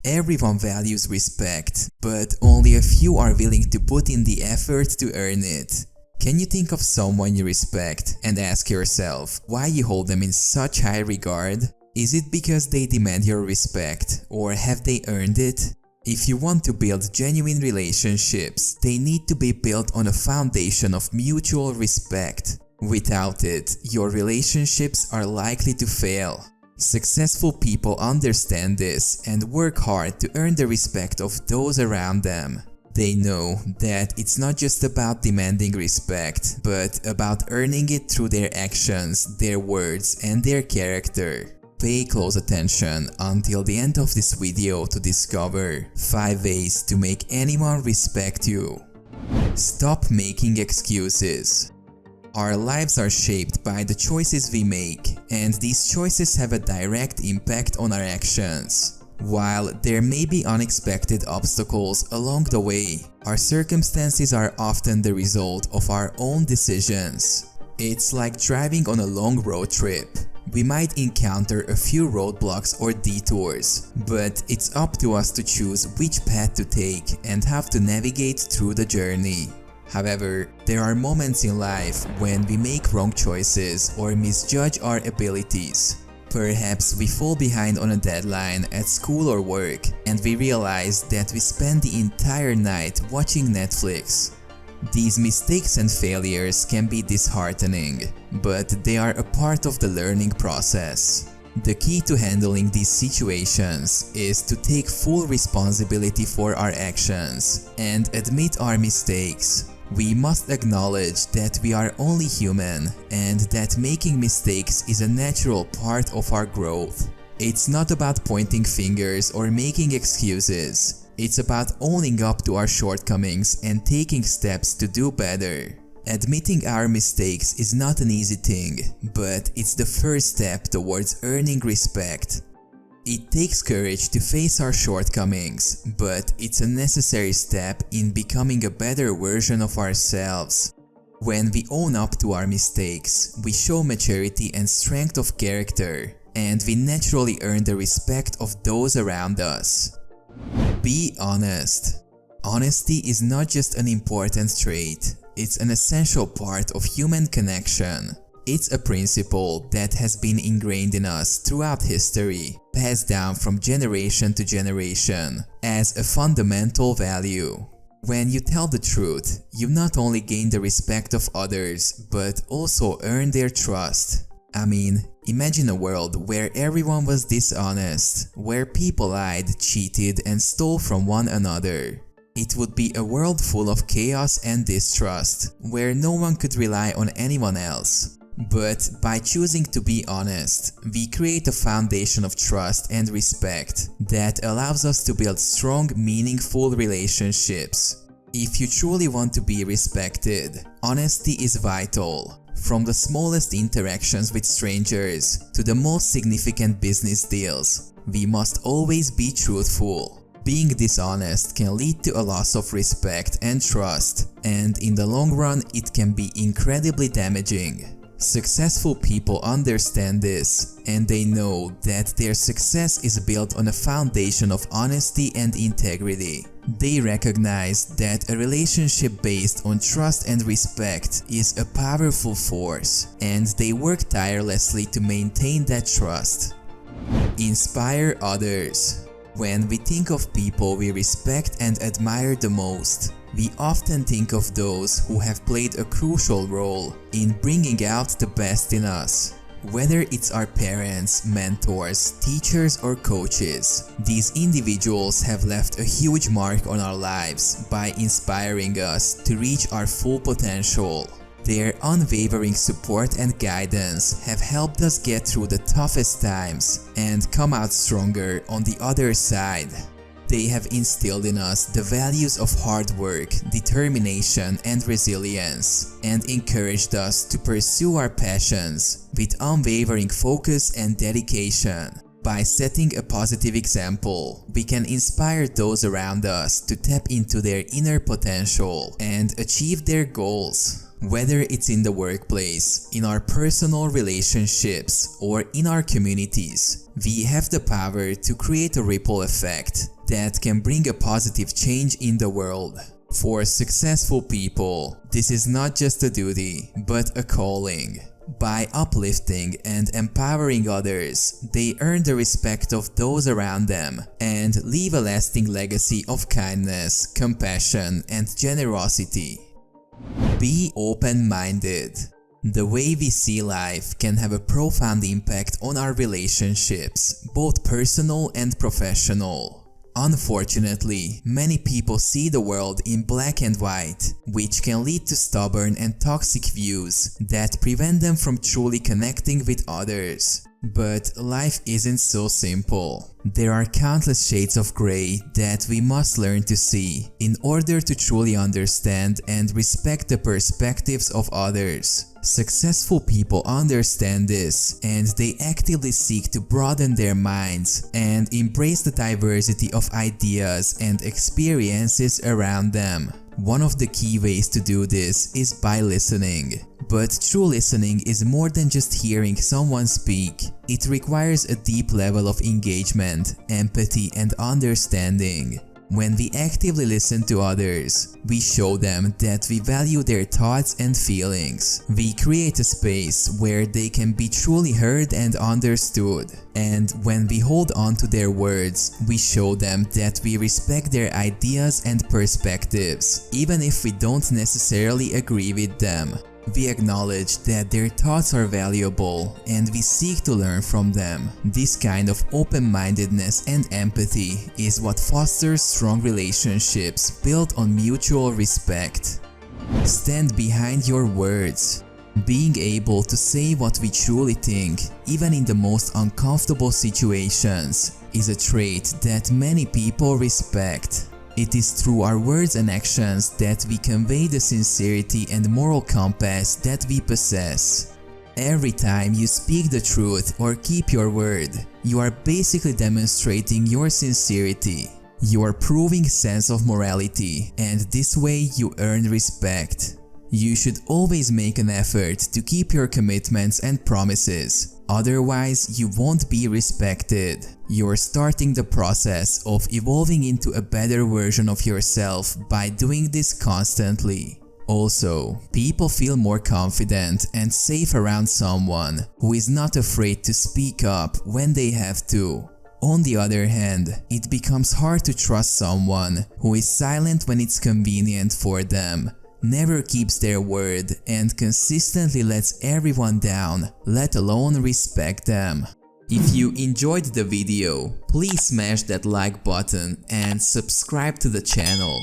Everyone values respect, but only a few are willing to put in the effort to earn it. Can you think of someone you respect and ask yourself why you hold them in such high regard? Is it because they demand your respect, or have they earned it? If you want to build genuine relationships, they need to be built on a foundation of mutual respect. Without it, your relationships are likely to fail. Successful people understand this and work hard to earn the respect of those around them. They know that it's not just about demanding respect, but about earning it through their actions, their words, and their character. Pay close attention until the end of this video to discover 5 ways to make anyone respect you. Stop making excuses. Our lives are shaped by the choices we make, and these choices have a direct impact on our actions. While there may be unexpected obstacles along the way, our circumstances are often the result of our own decisions. It's like driving on a long road trip. We might encounter a few roadblocks or detours, but it's up to us to choose which path to take and how to navigate through the journey. However, there are moments in life when we make wrong choices or misjudge our abilities. Perhaps we fall behind on a deadline at school or work, and we realize that we spend the entire night watching Netflix. These mistakes and failures can be disheartening, but they are a part of the learning process. The key to handling these situations is to take full responsibility for our actions and admit our mistakes. We must acknowledge that we are only human and that making mistakes is a natural part of our growth. It's not about pointing fingers or making excuses. It's about owning up to our shortcomings and taking steps to do better. Admitting our mistakes is not an easy thing, but it's the first step towards earning respect. It takes courage to face our shortcomings, but it's a necessary step in becoming a better version of ourselves. When we own up to our mistakes, we show maturity and strength of character, and we naturally earn the respect of those around us. Be honest. Honesty is not just an important trait, it's an essential part of human connection. It's a principle that has been ingrained in us throughout history, passed down from generation to generation, as a fundamental value. When you tell the truth, you not only gain the respect of others, but also earn their trust. I mean, imagine a world where everyone was dishonest, where people lied, cheated, and stole from one another. It would be a world full of chaos and distrust, where no one could rely on anyone else. But by choosing to be honest, we create a foundation of trust and respect that allows us to build strong, meaningful relationships. If you truly want to be respected, honesty is vital. From the smallest interactions with strangers to the most significant business deals, we must always be truthful. Being dishonest can lead to a loss of respect and trust, and in the long run, it can be incredibly damaging. Successful people understand this, and they know that their success is built on a foundation of honesty and integrity. They recognize that a relationship based on trust and respect is a powerful force, and they work tirelessly to maintain that trust. Inspire others. When we think of people we respect and admire the most, we often think of those who have played a crucial role in bringing out the best in us. Whether it's our parents, mentors, teachers, or coaches, these individuals have left a huge mark on our lives by inspiring us to reach our full potential. Their unwavering support and guidance have helped us get through the toughest times and come out stronger on the other side. They have instilled in us the values of hard work, determination, and resilience, and encouraged us to pursue our passions with unwavering focus and dedication. By setting a positive example, we can inspire those around us to tap into their inner potential and achieve their goals. Whether it's in the workplace, in our personal relationships, or in our communities, we have the power to create a ripple effect that can bring a positive change in the world. For successful people, this is not just a duty, but a calling. By uplifting and empowering others, they earn the respect of those around them and leave a lasting legacy of kindness, compassion, and generosity. Be open-minded. The way we see life can have a profound impact on our relationships, both personal and professional. Unfortunately, many people see the world in black and white, which can lead to stubborn and toxic views that prevent them from truly connecting with others. But life isn't so simple. There are countless shades of gray that we must learn to see in order to truly understand and respect the perspectives of others. Successful people understand this, and they actively seek to broaden their minds and embrace the diversity of ideas and experiences around them. One of the key ways to do this is by listening. But true listening is more than just hearing someone speak. It requires a deep level of engagement, empathy, and understanding. When we actively listen to others, we show them that we value their thoughts and feelings. We create a space where they can be truly heard and understood. And when we hold on to their words, we show them that we respect their ideas and perspectives, even if we don't necessarily agree with them. We acknowledge that their thoughts are valuable and we seek to learn from them. This kind of open-mindedness and empathy is what fosters strong relationships built on mutual respect. Stand behind your words. Being able to say what we truly think, even in the most uncomfortable situations, is a trait that many people respect. It is through our words and actions that we convey the sincerity and moral compass that we possess. Every time you speak the truth or keep your word, you are basically demonstrating your sincerity. You are proving a sense of morality, and this way you earn respect. You should always make an effort to keep your commitments and promises. Otherwise, you won't be respected. You're starting the process of evolving into a better version of yourself by doing this constantly. Also, people feel more confident and safe around someone who is not afraid to speak up when they have to. On the other hand, it becomes hard to trust someone who is silent when it's convenient for them, never keeps their word, and consistently lets everyone down, let alone respect them. If you enjoyed the video, please smash that like button and subscribe to the channel.